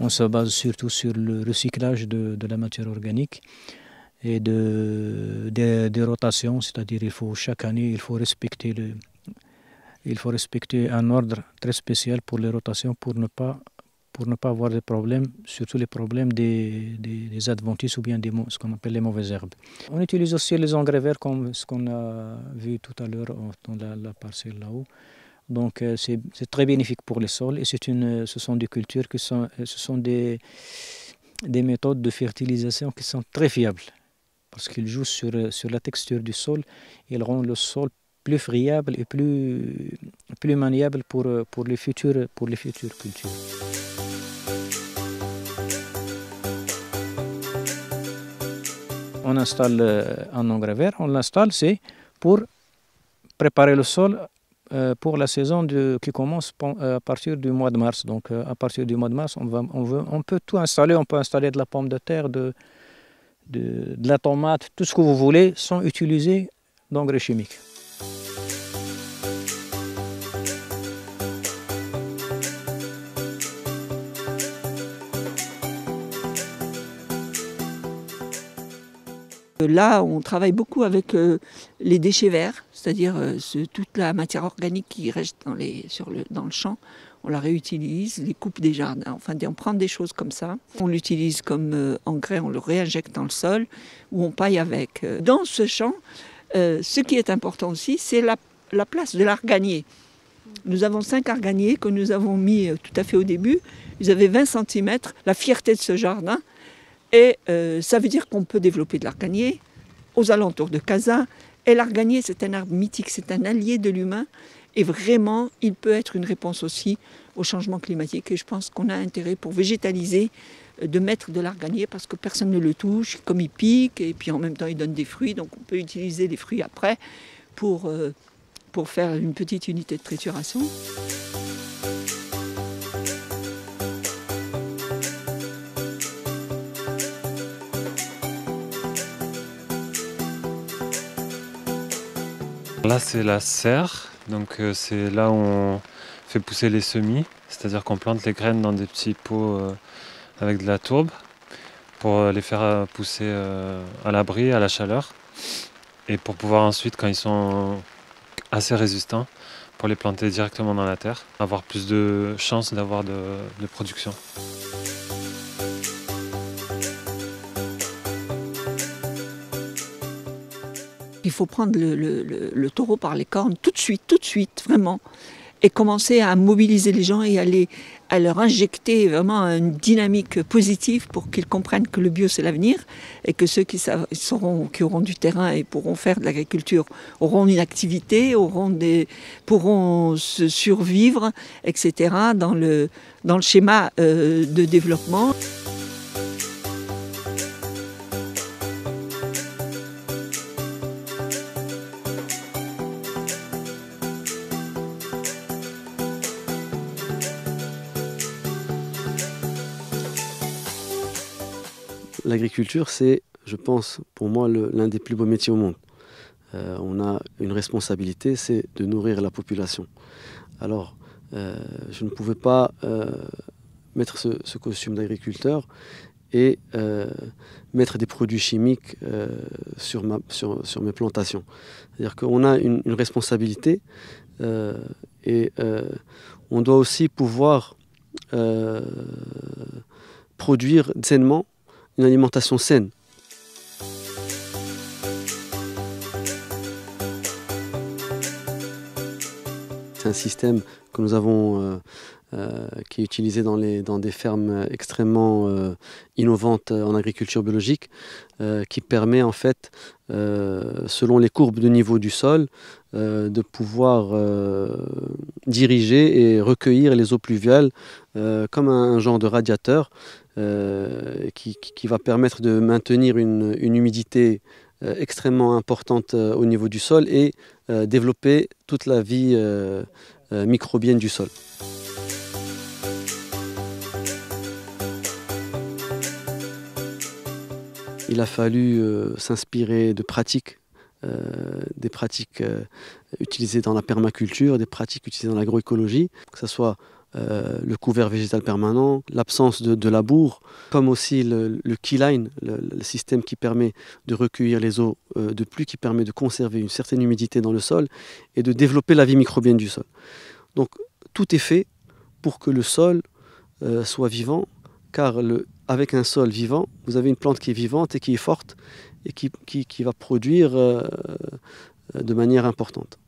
On se base surtout sur le recyclage de la matière organique et des rotations, c'est-à-dire chaque année, il faut respecter un ordre très spécial pour les rotations pour ne pas avoir de problèmes, surtout les problèmes des adventices ou bien ce qu'on appelle les mauvaises herbes. On utilise aussi les engrais verts comme ce qu'on a vu tout à l'heure dans la parcelle là-haut. Donc c'est très bénéfique pour les sols et ce sont des cultures ce sont des méthodes de fertilisation qui sont très fiables parce qu'ils jouent sur la texture du sol. Ils rendent le sol plus friable et plus maniable pour les futures cultures. On installe un engrais vert, on l'installe, c'est pour préparer le sol pour la saison qui commence à partir du mois de mars. Donc à partir du mois de mars, on peut tout installer, on peut installer de la pomme de terre, de la tomate, tout ce que vous voulez, sans utiliser d'engrais chimiques. Là, on travaille beaucoup avec les déchets verts, c'est-à-dire toute la matière organique qui reste dans le champ. On la réutilise, les coupes des jardins, enfin on prend des choses comme ça. On l'utilise comme engrais, on le réinjecte dans le sol ou on paille avec. Dans ce champ, ce qui est important aussi, c'est la place de l'arganier. Nous avons 5 arganiers que nous avons mis tout à fait au début. Ils avaient 20 cm, la fierté de ce jardin. Et ça veut dire qu'on peut développer de l'arganier aux alentours de Casa. Et l'arganier, c'est un arbre mythique, c'est un allié de l'humain. Et vraiment, il peut être une réponse aussi au changement climatique. Et je pense qu'on a intérêt pour végétaliser, de mettre de l'arganier parce que personne ne le touche, comme il pique. Et puis en même temps, il donne des fruits. Donc on peut utiliser les fruits après pour faire une petite unité de trituration. Là c'est la serre, donc c'est là où on fait pousser les semis, c'est-à-dire qu'on plante les graines dans des petits pots avec de la tourbe pour les faire pousser à l'abri, à la chaleur, et pour pouvoir ensuite, quand ils sont assez résistants, pour les planter directement dans la terre, avoir plus de chances d'avoir de production. Il faut prendre le taureau par les cornes tout de suite, vraiment, et commencer à mobiliser les gens et à leur injecter vraiment une dynamique positive pour qu'ils comprennent que le bio c'est l'avenir et que ceux qui auront du terrain et pourront faire de l'agriculture auront une activité, pourront se survivre, etc. dans le schéma de développement. L'agriculture, c'est, je pense, pour moi, l'un des plus beaux métiers au monde. On a une responsabilité, c'est de nourrir la population. Alors, je ne pouvais pas mettre ce costume d'agriculteur et mettre des produits chimiques sur mes plantations. C'est-à-dire qu'on a une responsabilité et on doit aussi pouvoir produire sainement une alimentation saine. C'est un système que nous avons qui est utilisé dans des fermes extrêmement innovantes en agriculture biologique, qui permet en fait, selon les courbes de niveau du sol, de pouvoir diriger et recueillir les eaux pluviales comme un genre de radiateur qui va permettre de maintenir une humidité extrêmement importante au niveau du sol et développer toute la vie microbienne du sol. Il a fallu s'inspirer de pratiques, des pratiques utilisées dans la permaculture, des pratiques utilisées dans l'agroécologie, que ce soit le couvert végétal permanent, l'absence de labour, comme aussi le keyline, le système qui permet de recueillir les eaux de pluie, qui permet de conserver une certaine humidité dans le sol et de développer la vie microbienne du sol. Donc tout est fait pour que le sol soit vivant, car avec un sol vivant, vous avez une plante qui est vivante et qui est forte et qui va produire de manière importante.